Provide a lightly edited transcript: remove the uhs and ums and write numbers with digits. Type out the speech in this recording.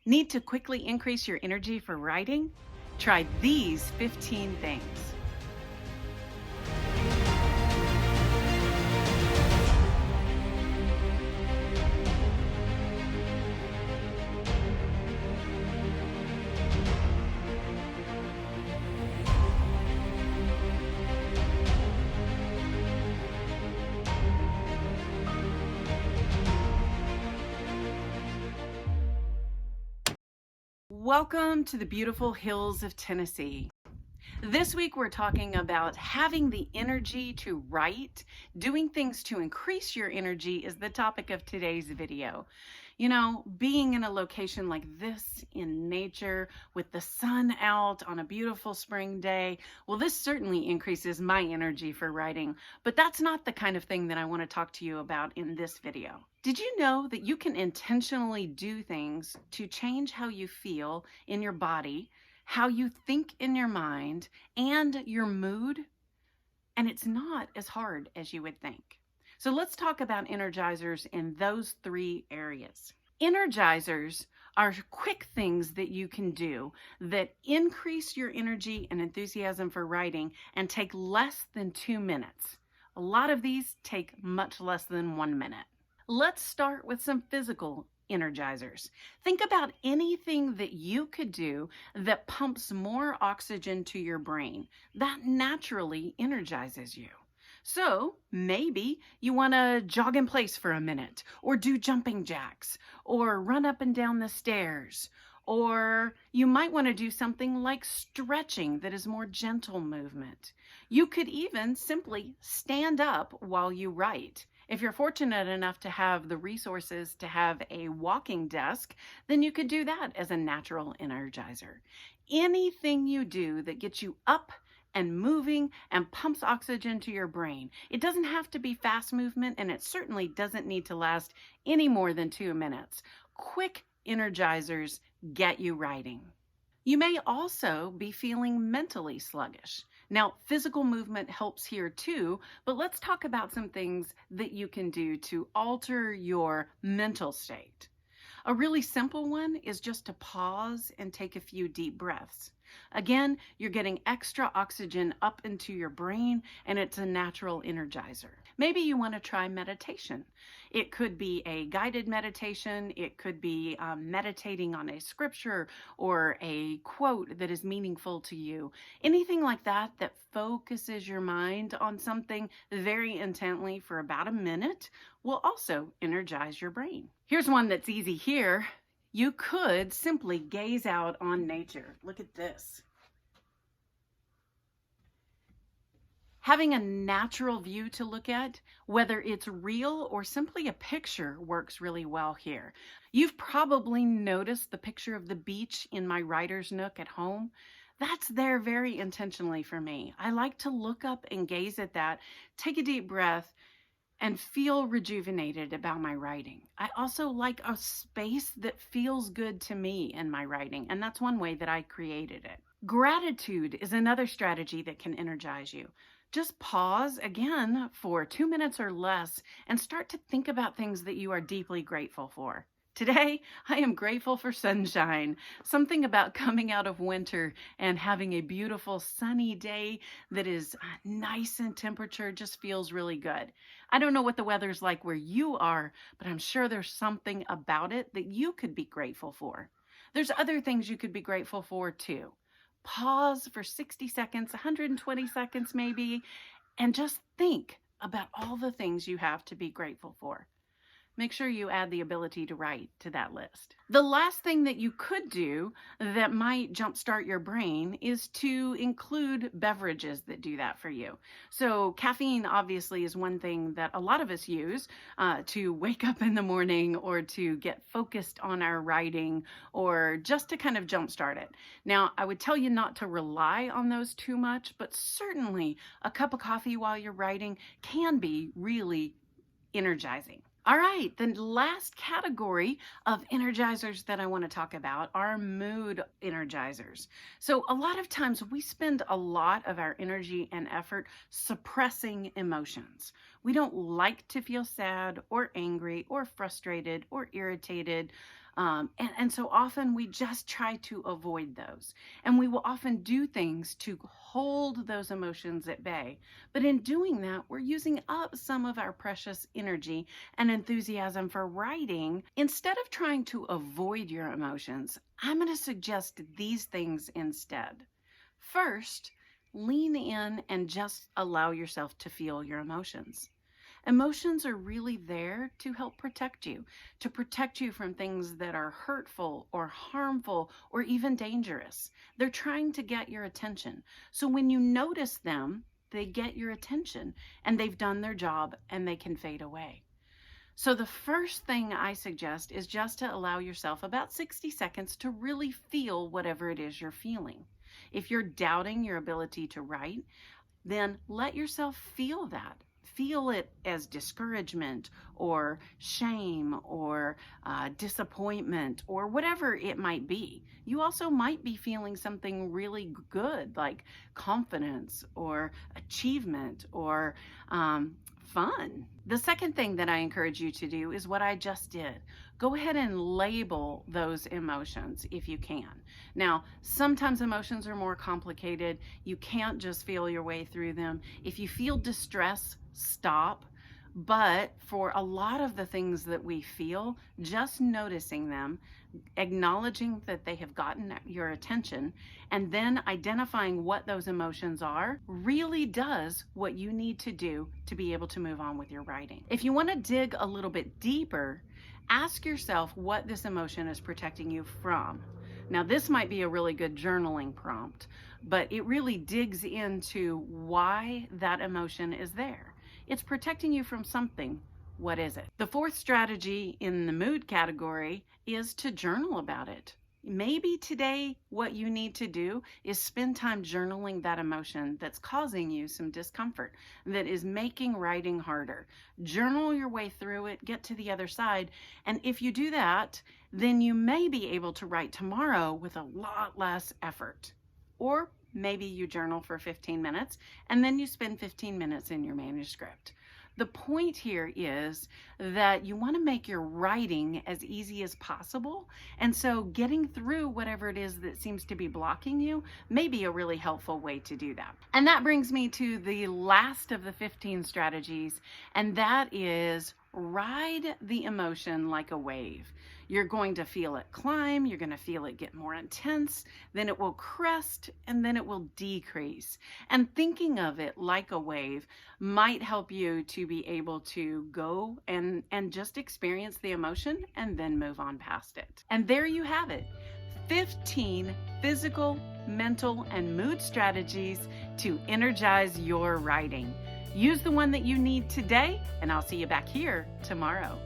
Need to quickly increase your energy for writing? Try these 15 things. Welcome to the beautiful hills of Tennessee. This week we're talking about having the energy to write. Doing things to increase your energy is the topic of today's video. You know, being in a location like this in nature with the sun out on a beautiful spring day, well, this certainly increases my energy for writing, but that's not the kind of thing that I want to talk to you about in this video. Did you know that you can intentionally do things to change how you feel in your body, how you think in your mind, and your mood? And it's not as hard as you would think. So let's talk about energizers in those three areas. Energizers are quick things that you can do that increase your energy and enthusiasm for writing and take less than 2 minutes. A lot of these take much less than 1 minute. Let's start with some physical energizers. Think about anything that you could do that pumps more oxygen to your brain. That naturally energizes you. So maybe you want to jog in place for a minute, or do jumping jacks, or run up and down the stairs, or you might want to do something like stretching that is more gentle movement. You could even simply stand up while you write. If you're fortunate enough to have the resources to have a walking desk, then you could do that as a natural energizer. Anything you do that gets you up and moving and pumps oxygen to your brain. It doesn't have to be fast movement, and it certainly doesn't need to last any more than 2 minutes. Quick energizers get you writing. You may also be feeling mentally sluggish. Now, physical movement helps here too, but let's talk about some things that you can do to alter your mental state. A really simple one is just to pause and take a few deep breaths. Again, you're getting extra oxygen up into your brain, and it's a natural energizer. Maybe you want to try meditation. It could be a guided meditation. It could be meditating on a scripture or a quote that is meaningful to you. Anything like that that focuses your mind on something very intently for about a minute will also energize your brain. Here's one that's easy here. You could simply gaze out on nature. Look at this. Having a natural view to look at, whether it's real or simply a picture, works really well here. You've probably noticed the picture of the beach in my writer's nook at home. That's there very intentionally for me. I like to look up and gaze at that, take a deep breath, and feel rejuvenated about my writing. I also like a space that feels good to me in my writing, and that's one way that I created it. Gratitude is another strategy that can energize you. Just pause again for 2 minutes or less and start to think about things that you are deeply grateful for. Today, I am grateful for sunshine. Something about coming out of winter and having a beautiful sunny day that is nice in temperature just feels really good. I don't know what the weather's like where you are, but I'm sure there's something about it that you could be grateful for. There's other things you could be grateful for too. Pause for 60 seconds, 120 seconds maybe, and just think about all the things you have to be grateful for. Make sure you add the ability to write to that list. The last thing that you could do that might jumpstart your brain is to include beverages that do that for you. So caffeine obviously is one thing that a lot of us use to wake up in the morning or to get focused on our writing or just to kind of jumpstart it. Now, I would tell you not to rely on those too much, but certainly a cup of coffee while you're writing can be really energizing. All right, the last category of energizers that I want to talk about are mood energizers. So a lot of times we spend a lot of our energy and effort suppressing emotions. We don't like to feel sad or angry or frustrated or irritated. And so often we just try to avoid those. And we will often do things to hold those emotions at bay. But in doing that, we're using up some of our precious energy and enthusiasm for writing. Instead of trying to avoid your emotions, I'm going to suggest these things instead. First, lean in and just allow yourself to feel your emotions. Emotions are really there to help protect you from things that are hurtful or harmful or even dangerous. They're trying to get your attention. So when you notice them, they get your attention and they've done their job and they can fade away. So the first thing I suggest is just to allow yourself about 60 seconds to really feel whatever it is you're feeling. If you're doubting your ability to write, then let yourself feel that. Feel it as discouragement or shame or disappointment or whatever it might be. You also might be feeling something really good like confidence or achievement or fun. The second thing that I encourage you to do is what I just did. Go ahead and label those emotions if you can. Now, sometimes emotions are more complicated. You can't just feel your way through them. If you feel distress, stop. But for a lot of the things that we feel, just noticing them, acknowledging that they have gotten your attention, and then identifying what those emotions are really does what you need to do to be able to move on with your writing. If you want to dig a little bit deeper, ask yourself what this emotion is protecting you from. Now, this might be a really good journaling prompt, but it really digs into why that emotion is there. It's protecting you from something. What is it? The fourth strategy in the mood category is to journal about it. Maybe today what you need to do is spend time journaling that emotion that's causing you some discomfort, that is making writing harder. Journal your way through it, get to the other side, and if you do that, then you may be able to write tomorrow with a lot less effort. Or maybe you journal for 15 minutes and then you spend 15 minutes in your manuscript. The point here is that you want to make your writing as easy as possible. And so getting through whatever it is that seems to be blocking you may be a really helpful way to do that. And that brings me to the last of the 15 strategies, and that is ride the emotion like a wave. You're going to feel it climb, you're going to feel it get more intense, then it will crest, and then it will decrease. And thinking of it like a wave might help you to be able to go and just experience the emotion and then move on past it. And there you have it. 15 physical, mental, and mood strategies to energize your writing. Use the one that you need today, and I'll see you back here tomorrow.